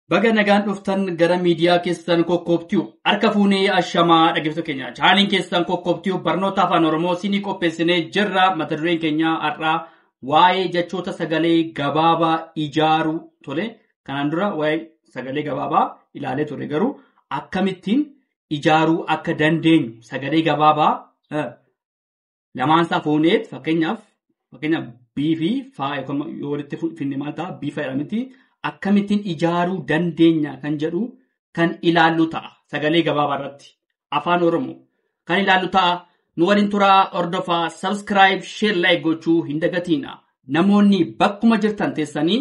Baga nagaan dhuftan gara miidiyaa keessan kokkoobtuu harka fuunee ashamaa dhaggeeffattoota keenya. Chaanaaliin keessan kokkoobtuu barnoota afaan Oromoo isinii qopheessinee jirra. Mata dureen keenya har'aa waa'ee jechoota sagalee gabaabaa ijaaruu tole. Kanaan dura waa'ee sagalee gabaabaa ilaalee ture garuu akkamittiin ijaaruu akka dandeenyu sagalee gabaabaa lamaansaa fuunee fakkeenyaaf bii fi faa yoo walitti finne maal ta'a bii fayyadamti. Akkamittiin ijaaruu dandeenya kan jedhu kan ilaallu ta'a. Sagalee gabaabaa irratti afaan Oromoo kan ilaallu ta'a. Nu waliin turaa hordofaa subscribe share like gochuu hin dagatiina. Namoonni bakkuma jirtan teessanii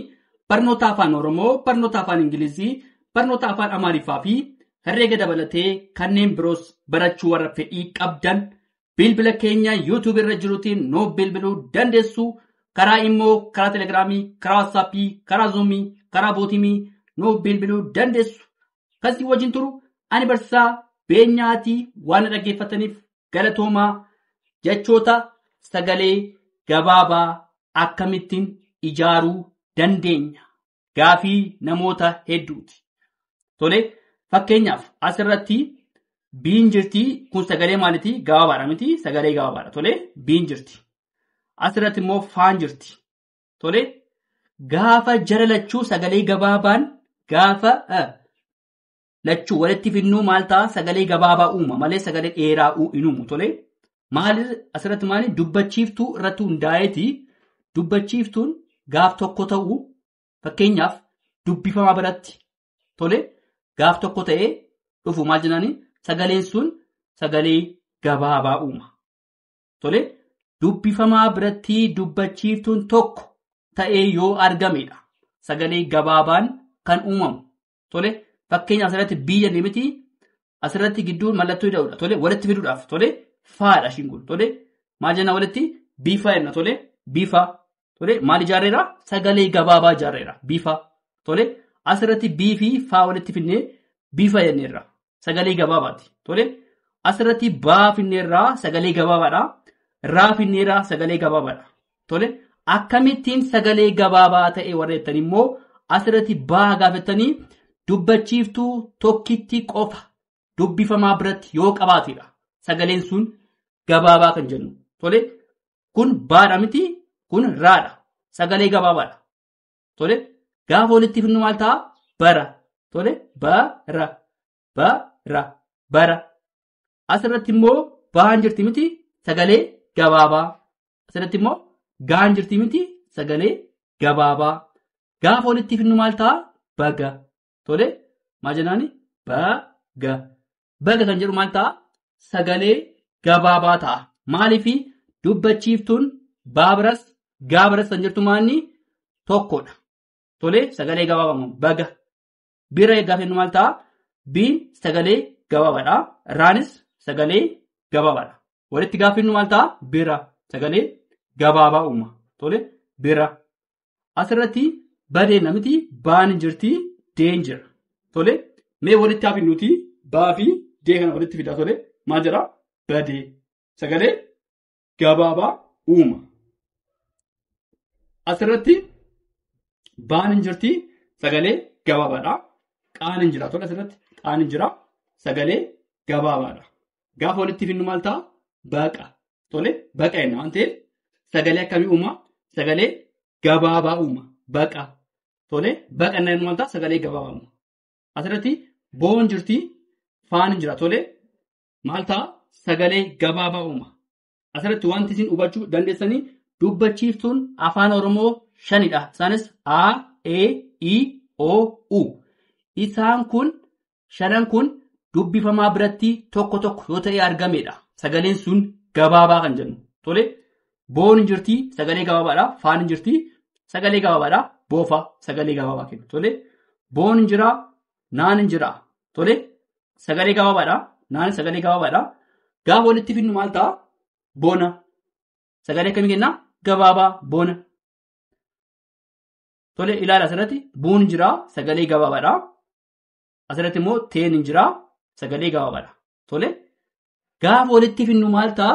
barnoota afaan Oromoo, barnoota afaan Ingilizii, barnoota afaan Amaariffaa fi herreega dabalatee kanneen biroos barachuu warra fedhii qabdan bilbila keenya YouTube irra jiruutiin nu bilbiluu dandeessu. Karaa immoo karaa telegiraamii, karaa waatsaappii, karaa zuumii, karaa bootimii nu bilbiluu dandeessu. Kasii wajjin turu ani barsiisaa beenyaatii waan dhaggeeffataniif galatoomaa. Jechoota sagalee gabaabaa akkamittiin ijaaruu dandeenya gaafii namoota hedduuti. Tole fakkeenyaaf asirratti biin jirti kun sagalee maalitii gabaabaadha miti sagalee gabaabaadha. Tole biin jirti. Asirratti immoo faan jirti. Tole gaafa jara lachuu sagalee gabaabaan gaafa lachuu walitti finnuu maal ta'a sagalee gabaabaa uuma malee sagalee dheeraa hin uumu. Tole maali asirratti maali dubbachiiftuu irratti hundaa'eeti. Dubbachiiftuun gaaf tokko ta'u fakkeenyaaf dubbifamaa biratti tole gaaf tokko ta'ee dhufu maal jennaani sagaleen sun sagalee gabaabaa uuma. Tole dubbifamaa biratti dubbachiiftuun tokko ta'ee yoo argamedha. Sagalee gabaabaan kan uumamu. Tole fakkeenyaaf asirratti bii jennee miti asirratti gidduun mallattoo hidhaudha. Tole walitti fiduudhaaf tole faadha ishiin kun. Tole maal jenna walitti biifa jenna. Tole biifa. Tole maal ijaarreera sagalee gabaabaa ijaarreera biifa. Tole asirratti bii fi faa walitti finnee biifa jenneerra sagalee gabaabaati. Tole asirratti baa finneerraa sagalee gabaabaadha. Raa finneerraa sagalee gabaabaadha. Tole akkamittiin sagalee gabaabaa ta'e warreettan immoo asirratti baa gaafatanii dubbachiiftuu tokkitti qofa dubbifamaa biratti yoo qabaatedha. Sagaleen sun gabaabaa kan jennu. Tole kun baadha miti kun raadha. Sagalee gabaabaadha. Tole gaafa walitti finnu maal ta'a bara. Tole bara bara bara. Asirratti immoo baan jirti miti sagalee gabaabaa. Asirratti immoo gaan jirti miti sagalee gabaabaa. Gaafa walitti finnu maal ta'a baga. Tole maal jennaani baga. Baga kan jedhu maal ta'a sagalee gabaabaa ta'a. Maaliifi dubbachiiftuun baabiras gaabiras kan jirtu maanni tokkodha. Tole sagalee gabaabaa baga. Bira gaafa jennu maal ta'a biin sagalee gabaabaadha. Raanis sagalee gabaabaadha. Walitti gaafa jennu maal ta'a bira sagalee gabaabaa uuma. Tole bira. Asirratti badee namiti baan jirti deen jira. Tole mee walitti hafi nuti baa fi dee kana walitti fidaa. Tole maal jira badee sagalee gabaabaa uuma. Asirratti baan jirti sagalee gabaabaadha. Qaan hin jira. Tole asirratti qaan hin jira sagalee gabaabaadha. Gaafa walitti finnu maal ta'a baqa. Tole baqa jenna waan ta'eef sagalee akkamii uuma sagalee gabaabaa uuma baqa. Tole baqa inni maal ta'a sagalee gabaabaa uuma. Asirratti boon jirti faan hin jira. Tole maal ta'a sagalee gabaabaa uuma. Asirratti wanti isin hubachuu dandeessanii dubbachiiftuun afaan Oromoo shanidha. Isaanis A, E, I, O, U. Isaan kun shanan kun dubbifamaa biratti tokko tokko yoo ta'e argamedha. Sagaleen sun gabaabaa kan jennu. Tole boon hin jirti sagalee gabaabaadha. Faan hin jirti sagalee gabaabaadha. Boofa sagalee gabaabaa kennu. Tole boon hin jira naan hin jira. Tole sagalee gabaabaadha. Naan sagalee gabaabaadha. Gaafa walitti finnu maal ta'a boona. Sagalee akkamii kenna gabaabaa boona. Tole ilaala asirratti buun jira sagalee gabaabaadha. Asirratti immoo teen hin jira sagalee gabaabaadha. Tole gaafa walitti finnu maal ta'a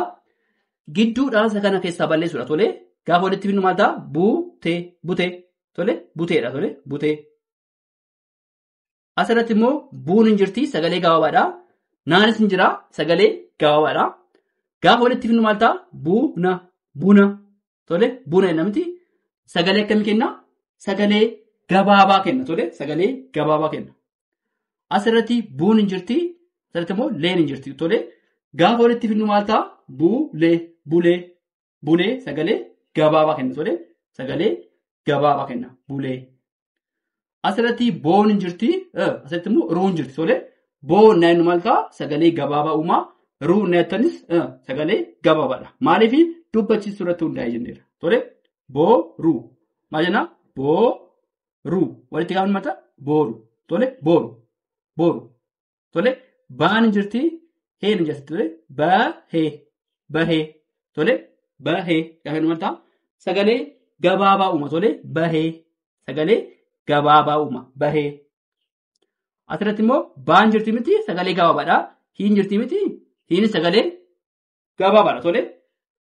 gidduudhaan isa kana keessaa balleessuudha. Tole gaafa walitti finnu maal ta'a butee. Tole buteedha. Tole butee Asirratti immoo buun hin jirti sagalee gabaabaadha. Naanis hin jira sagalee gabaabaadha. Gaafa walitti fidnu maal ta'a? Buna. Buna. Tole buna jenna miti. Sagalee akkamii kenna? Sagalee gabaabaa kenna. Tole sagalee gabaabaa kenna. Asirratti buun hin jirti. Asirratti immoo leen hin jirti. Tole gaafa walitti fidnu maal ta'a? Bulee. Bulee. Bulee sagalee gabaabaa kenna. Tole sagalee gabaabaa kenna. Bulee. Asirratti boon hin jirti. Asirratti immoo ruu hin jirti. Tole boon naannu maal ta'a? Sagalee gabaabaa uumaa. Ruu nettanis sagalee gabaabaadha. Maaliif dubbachiisuu irratti hundaa'e jenneera. Tole booruu. Maal jenna? Booruu. Walitti gaafa mata booruu. Tole booru. Booru. Tole baan hin jirti. Heen hin jirti. Tole bahee. Bahee. Tole bahee. Gaafa maal ta'a? Sagalee gabaabaa uuma. Tole bahee. Sagalee gabaabaa uuma. Bahee. Asirratti immoo baan jirti miti sagalee gabaabaadha. Hiin jirti miti. Hiin sagalee gabaabaadha. Tole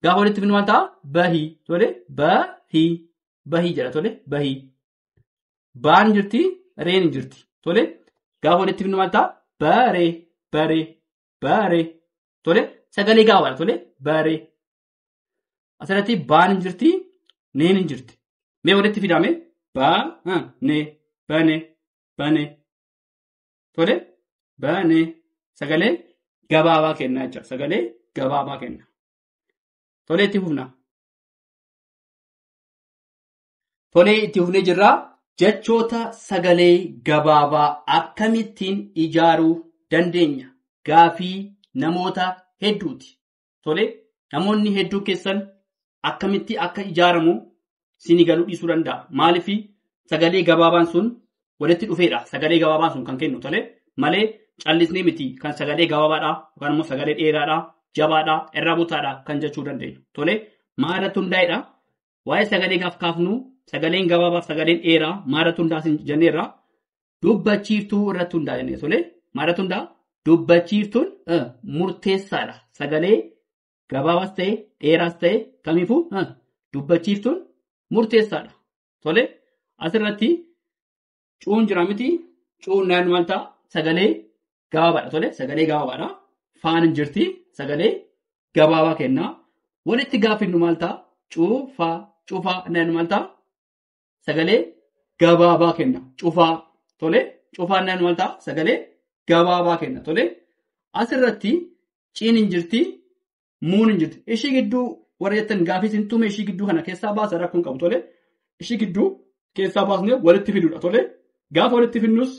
gaafa walitti fidnu maal ta'a? Bahii. Tole bahii. Bahii jedha. Tole bahii. Baan jirti. Reen hin jirti. Tole gaafa walitti fidnu maal ta'a? Baree. Baree. Baree. Tole sagalee gabaabaadha. Tole baree. Asirratti baan hin jirti. Neen hin jirti. Mee walitti fidame? Baane. Bane. Bane. Tole bane. Sagalee gabaabaa kenna jechuudha. Sagalee gabaabaa kenna. Tole itti fufna. Tole itti fufnee jirra. Jechoota sagalee gabaabaa akkamittiin ijaaruu dandeenya? Gaafii namoota hedduuti. Tole namoonni hedduu keessan akkamitti akka ijaaramu sini galuu dhiisuu danda'a. Maaliif sagalee gabaabaan sun walitti dhufeedha. Sagalee gabaabaan sun kan kennu tole malee callisnee miti kan sagalee gabaabaadha yookaan immoo sagalee dheeraadha, jabaadha, irraa butaadha kan jechuu dandeenya. Tole maalirratti hundaa'edha? Waa'ee sagalee gaaf kaafnu sagaleen gabaabaaf sagaleen dheeraa maalirratti hundaa'e jenneerra? Dubbachiiftuu irratti hundaa'a jennee. Tole maalirratti hundaa'a? Dubbachiiftuun murteessaadha. Sagalee gabaabaas ta'e dheeraas ta'e kamiifuu dubbachiiftuun murteessaadha. Tole asirratti cuun jira miti. Cuun naannoo maal ta'a? Sagalee gabaabaadha. Tole sagalee gabaabaadha. Faan hin jirti. Sagalee gabaabaa kenna. Walitti gaafinnu maal ta'a? Cuufaa. Cuufaa naannoo maal ta'a? Sagalee gabaabaa kenna. Cuufaa. Tole cuufaa naannoo maal ta'a? Sagalee gabaabaa kenna. Tole asirratti ciin hin jirti. Muun hin jirti. Ishii gidduu warra jettan gaafii isin tume ishii gidduu kana keessaa baasa rakkoon qabu. Tole ishii gidduu keessaa baasnee walitti fiduudha. Tole gaafa walitti fidnus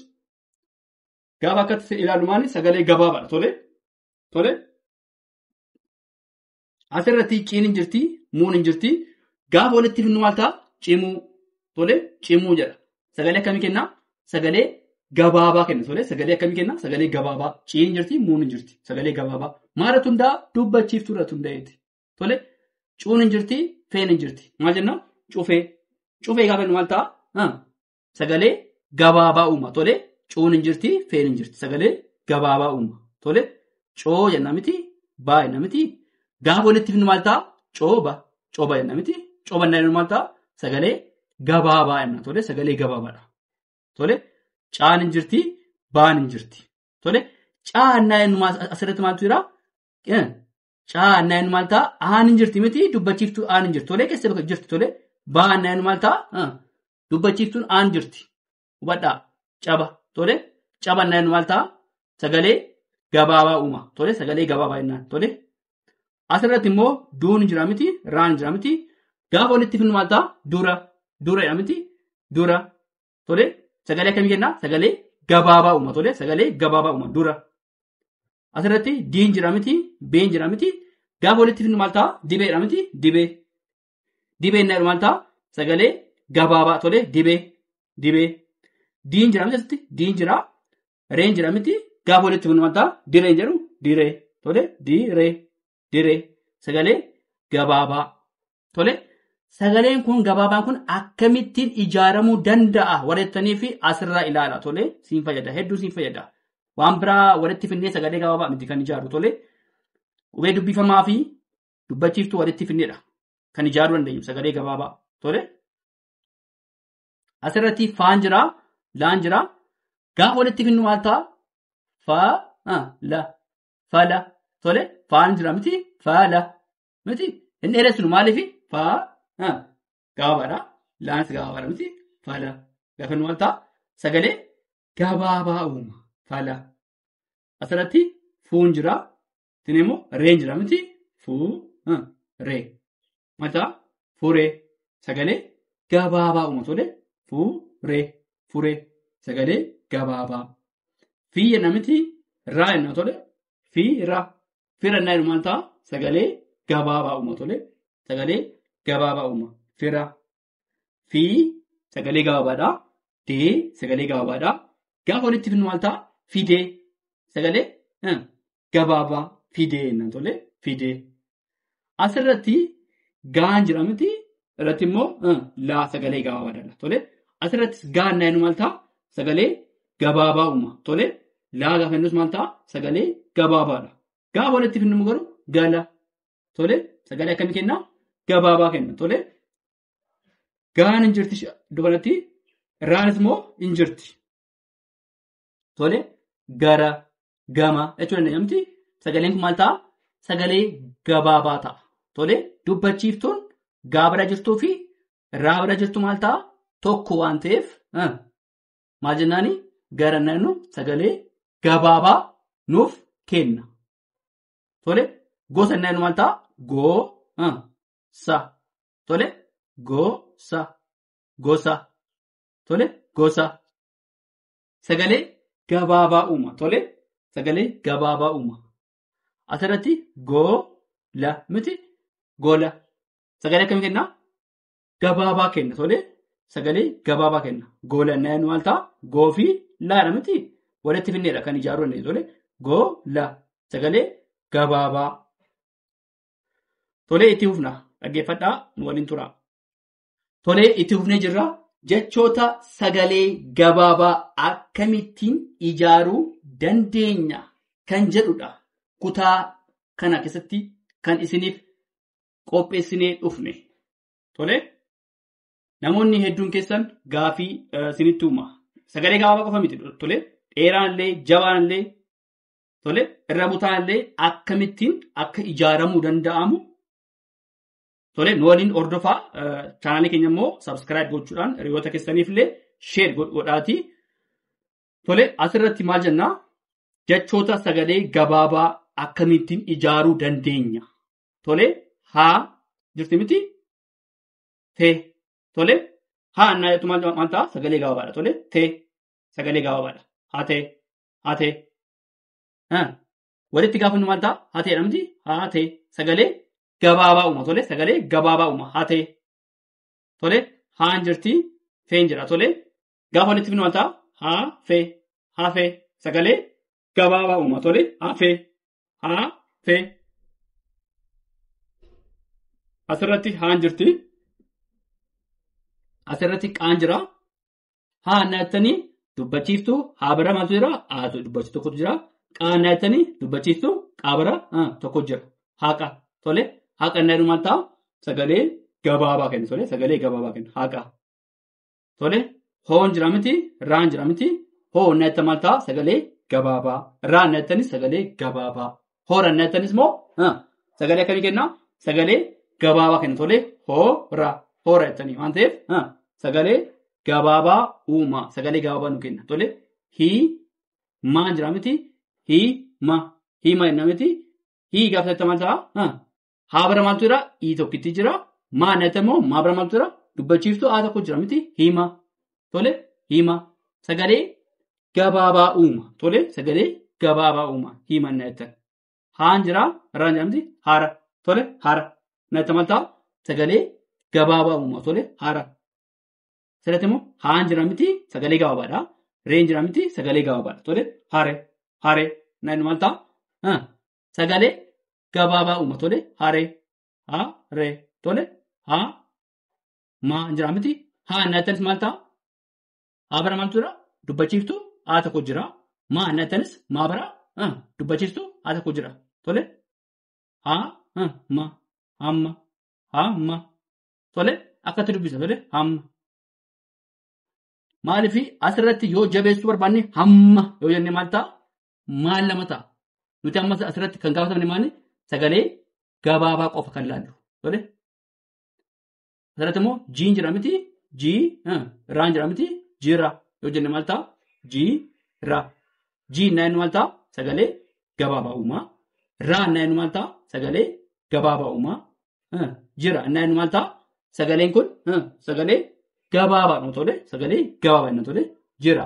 gaafa akkatti ilaalumaan sagalee gabaabaadha. Tole tole asirratti ciin hin jirti. Muun hin jirti. Gaafa walitti fidnu maal ta'a? Cimuu. Tole cimuu jedha. Sagalee akkamii kenna? Sagalee gabaabaa kenna. Tole sagalee akkamii kenna? Sagalee gabaabaa. Ciin hin jirti. Muun hin jirti. Sagalee gabaabaa. Maalirratti hundaa'a? Dubbachiiftuu irratti hundaa'eeti. Tole cuun hin jirti. Feen hin jirti. Maal jenna? Cufee. Cufee gaafa maal ta'a? Sagalee gabaabaa uuma. Tole cuun hin jirti. Feen hin jirti. Sagalee gabaabaa uuma. Tole coo jenna miti. Baa jenna miti. Gaafa walitti fidnu maal ta'a? Cooba. Cooba jenna miti. Cooba jenna maal ta'a? Sagalee gabaabaa jenna. Tole sagalee gabaabaadha. Tole caan hin jirti. Baan hin jirti. Tole caannaa jennu asirratti maaltu jira? Caannaa jennu maal ta'a? Aan hin jirti miti. Dubbachiiftuu aan hin jirti. Tole keessa bakka jirti. Tole baannaa jennu maal ta'a? Dubbachiiftuun aan jirti. Hubadhaa. Caba. Tole cabannaa jennu maal ta'a? Sagalee gabaabaa uuma. Tole sagalee gabaabaa jennaan. Tole asirratti immoo duun jira miti. Raan jira miti. Gaafa walitti fidnu maal ta'a? Dura. Dura jedha miti. Dura. Tole sagalee akkamii kenna? Sagalee gabaabaa uuma. Tole sagalee gabaabaa uuma. Dura. Asirratti diin jira miti. Been jira miti. Gaafa walitti fidnu maal ta'a? Dibeedha miti. Dibee. Dibeen jedhu maal ta'a? Sagalee gabaabaa. Tole dibee. Dibee. Diin jira miti. Diin jira. Reen jira miti. Gaafa walitti fidnu maal ta'a? Direen jedhu diree. Tole diree. Diree. Sagalee gabaabaa. Tole sagaleen kun gabaabaan kun akkamittiin ijaaramuu danda'a wareettanii fi asirraa ilaala. Tole siin fayyada. Hedduu siin fayyada. Waan biraa walitti fidnee sagalee gabaabaa miti kan ijaaru. Tole qubee dubbifamaa fi dubbachiiftuu walitti fidneedha kan ijaaruu dandeenyu sagalee gabaabaa. Tole asirratti faan jira. Laan jira. Gaafa walitti finnu maal ta'a? Faala. Fala. Tole faan jira miti? Faala. Miti? Inni dheeressu maaliifi? Gabaabaadha. Laanis gabaabaadha miti? Faala. Gaafa inni maal ta'a? Sagalee gabaabaa uuma. Faala. Asirratti fuun jira. Isin immoo reen jira miti? Ree. Maal ta'a? Furee. Sagalee gabaabaa uuma. Tole furee. Sagalee gabaabaa. Fiyya miti? Raa jenna tole. Fira innaa maal ta'a? Sagalee gabaabaa uuma. Tole. Sagalee gabaabaa uuma. Fira. Fi sagalee gabaabaadha. Dee sagalee gabaabaadha. Gaafa walitti finnu maal ta'a? Fidee. Sagalee gabaabaa. Fidee jennaan tole. Fidee. Asirratti gaan jira miti? Irratti immoo laa sagalee gabaabaadha. Tole. Asirratti gaan naayinu maal ta'a? Sagalee gabaabaa uuma. Tole. Laa gaafa innus maal ta'a? Sagalee gabaabaadha. Gaafa walitti finnu garuu gala. Tole. Sagalee akkamii kenna? Gabaabaa kenna. Tole. Gaan hin jirti iddoo kanatti. Raanis immoo hin jirti. Tole. Gara. Gama. Jechuun dandeenye miti? Sagaleen kun maal ta'a? Sagalee gabaabaa ta'a. Tole. Dubbachiiftuun gaa bira jirtuu fi raa bira jirtu maal ta'a? Tokko waan ta'eef maal jennaani? Gara naannu sagalee gabaabaa nuuf kenna. Tole. Gosa naannu maal ta'a? Sa. Tole. Gosa. Tole. Gosa. Sagalee gabaabaa uuma. Tole. Sagalee gabaabaa uuma. Asirratti gola miti? Gola. Sagalee akkamii kenna? Gabaabaa kenna. Tole. Sagalee gabaabaa kenna. Gola naannu maal ta'a? Goo fi laadha miti? Walitti finneedha kan ijaaruu dandeenye. Tole. Gola. Sagalee gabaabaa. Tole itti fufna. Dhaggeeffadhaa nu waliin tura. Tole itti fufnee jirra. Jechoota sagalee gabaabaa akkamittiin ijaaruu dandeenya kan jedhudha. Kutaa kana keessatti kan isiniif qopheessinee dhufne. Tole. Namoonni hedduun keessan gaafii isinitti uuma. Sagalee gabaabaa qofa miti. Tole. Dheeraanillee jabaanillee. Tole. Irra butaanillee akkamittiin akka ijaaramuu danda'amu. Tole. Nu waliin hordofaa. Chaanaalii keenya immoo subscribe gochuudhaan hiriyoota keessaniif illee share godhaati. Tole. Asirratti maal jennaa? Jechoota sagalee gabaabaa akkamittiin ijaaruu dandeenya. Tole. Haa jirti miti? Tee. Tole. Haa annaa jettu maal ta'a? Sagalee gabaabaadha. Tole. Tee. Sagalee gabaabaadha. Haa tee. Walitti gaafa maal ta'a? Haa teedha miti? Haa tee. Sagalee gabaabaa uuma. Tole. Sagalee gabaabaa uuma. Haa tee. Tole. Haan jirti? Feen jira. Tole. Gaafa walitti finnu maal ta'a? Haa fee. Sagalee gabaabaa uuma. Tole. Haa fee. Asirratti haan jirti. Asirratti qaan jira. Haa annaa jettanii dubbachiiftuu haa bira maaltu jira? Dubbachiiftuu tokkotu jira. Qaa annaa jettanii dubbachiiftuu qaa bira tokko jira. Haaqa. Tole. Haaqa annaa jedhu maal ta'a? Sagalee gabaabaa kenna. Tole. Sagalee gabaabaa kenna. Haaqa. Tole. Hoon jira miti? Raan jira miti? Hoo annaa jettan maal ta'a? Sagalee gabaabaa. Raa annaa jettanis sagalee gabaabaa. Hoora annaa jettanis immoo sagalee akkamii kenna? Sagalee gabaabaa kenna. Tole. Hoora jettanii waan ta'eef sagalee gabaabaa uuma. Sagalee gabaabaa nu kenna. Tole. Maan jira miti? Hiima jenna miti? Hii gaafa jettan maal ta'a? Haa bira maaltu jira? Ii tokkitti jira. Maa annaa jettan immoo maa bira maaltu jira? Dubbachiiftuu haa tokko jira miti? Hiima. Tole. Hiima. Sagalee gabaabaa uuma. Tole. Sagalee gabaabaa uuma. Hiima annaa jettan. Haan jira? Raan jira miti? Haara. Tole. Haara. Annaa jettan maal ta'a? Sagalee gabaabaa uuma. Tole. Haara. Asirratti immoo haan jira miti? Sagalee gabaabaadha. Reen jira miti? Sagalee gabaabaadha. Tole. Haree. Naan maal ta'a? Sagalee gabaabaa uuma. Tole. Haree. Tole. Maa jira miti? Haa annaa jettanis maal ta'a? Haa bira maaltu jira? Dubbachiiftuu haa tokko jira. Maa annaa jettanis maa bira? Dubbachiiftuu haa tokko jira. Tole. Hamma. Tole. Akkatti dubbisa. Tole. Hamma. Maaliif asirratti yoo jabeessuu barbaanne hamma yoo jenne maal ta'a? Maal lama ta'a? Nuti amma asirratti kan gaafatamne maali? Sagalee gabaabaa qofa kan laallu. Tole? Asirratti immoo jiin jira miti? Raan jira miti? Jira. Yoo jenne maal ta'a? Jira. Jiin naannu maal ta'a? Sagalee gabaabaa uumaa. Raan naannu maal ta'a? Sagalee gabaabaa uumaa. Jira naannu maal ta'a? Sagaleen kun sagalee gabaabaa nu tole. Sagalee gabaabaa nu tole. Jira.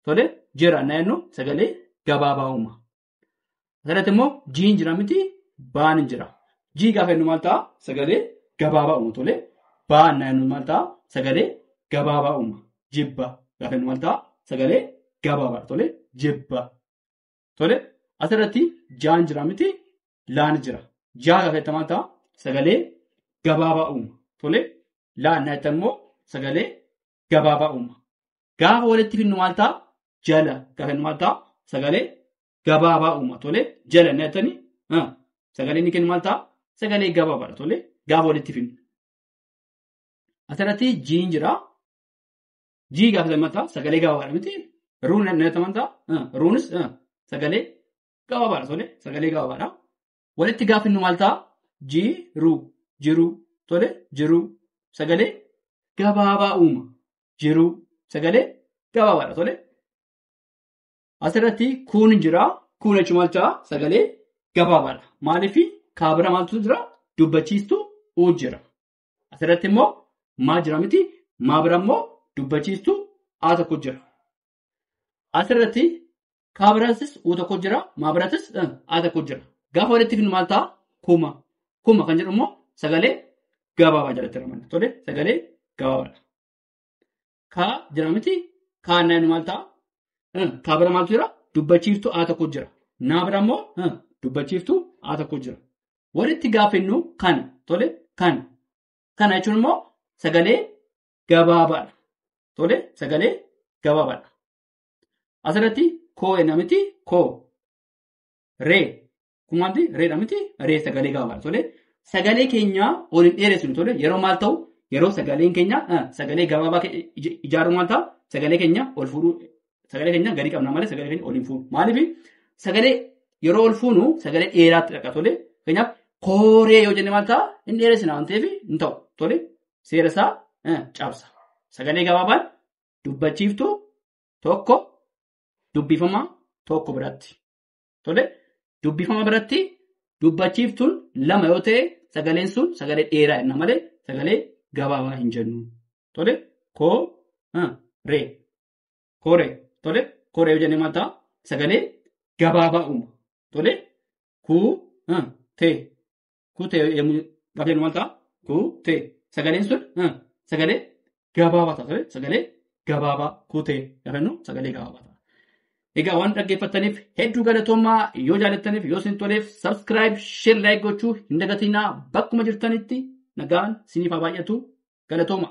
Tole? Jira naannu sagalee gabaabaa uumaa. Asirratti immoo jiin jira miti? Baan hin jira. Jii gaafa jennu maal ta'a? Sagalee gabaabaa uumaa tole. Baan naannu maal ta'a? Sagalee gabaabaa uumaa. Jibba gaafa jennu maal ta'a? Sagalee gabaabaa tole. Jibba. Tole? Asirratti jaan jira miti? Laan jira. Jaa gaafa jettu maal ta'a? Sagalee gabaabaa uumaa. Tole? Laan naannu immoo sagalee gabaabaa uumaa. Gaafa walitti finnu maal ta'a? Jala gaafa jennu maal ta'a? Sagalee gabaabaa uumaa. Tole? Jala naannu sagalee inni kennu maal ta'a? Sagalee gabaabaadha. Tole? Gaafa walitti finnu. Asirratti jiin jira. Jii gaafa jennu maal ta'a? Sagalee gabaabaadha miti? Ruun naannu maal ta'a? Ruunis sagalee gabaabaadha. Tole? Sagalee gabaabaadha. Walitti gaafa finnu maal ta'a? Jiru. Tole? Jiru. Sagalee gabaabaa uumaa. Jiru. Sagalee gabaabaadha. Tole? Asirratti kuun jira. Kuun jechuun maal ta'a? Sagalee gabaabaadha. Maaliif kaabira maaltu jira? Dubbachiistuu jira. Asirratti immoo maa jira miti? Maa bira immoo dubbachiistuu tokko jira. Asirratti kaabiraatis tokko jira. Maa biraatis tokko jira. Gaafa walitti finnu maal ta'a? Kuma. Kuma kan jedhu immoo sagalee gabaabaa jalatti ramanna. Tole? Sagalee gabaabaadha. Kaa jira miti? Kaa naannu maal ta'a? Kaabira maaltu jira? Dubbachiiftuu tokko jira. Naa bira immoo dubbachiiftuu tokko jira. Walitti gaafa finnu kan. Tole? Kan. Kana jechuun immoo sagalee gabaabaadha. Tole? Sagalee gabaabaadha. Asirratti koo jenna miti? Koo. Ree. Kumaanti reedha miti? Ree sagalee gabaabaadha. Tole? Sagalee keenya ol hin dheeressinu. Tole? Yeroo maal ta'u? Yeroo sagaleen keenya sagalee gabaabaa ijaaruu maal ta'a? Sagalee keenya ol fuudhuu. Sagalee keenya gadi qabna malee sagalee keenya ol hin fuunu. Maaliif sagalee yeroo ol fuunu sagalee dheeraatti dhaqa. Tole? Keenyaaf kooree yoo jenne maal ta'a? Hin dheeressina waan ta'eef hin ta'u. Tole? Seera isaa cabsa. Sagalee gabaabaan dubbachiiftuu tokko dubbifamaa tokko biratti. Tole? Dubbifama biratti dubbachiiftuun lama yoo ta'e sagaleen sun sagalee dheeraa jenna malee sagalee gabaabaa hin jennu. Tole? Ree. Kooree. Tole? Kooree yoo jenne maal ta'a? Sagalee gabaabaa uuma. Tole? Tee. Yommuu gaafa jennu maal ta'a? Tee. Sagaleen sun sagalee gabaabaa ta'a. Tole? Sagalee gabaabaa tee gaafa jennu sagalee gabaabaa ta'a. Egaa waan dhaggeeffattaniif hedduu galatoomaa. Yoo jaallattaniif yoo isin toleef subscribe, share, like gochuu hin dagatinaa. Bakkuma jirtanitti nagaan isiniif haa baay'atu. Galatooma.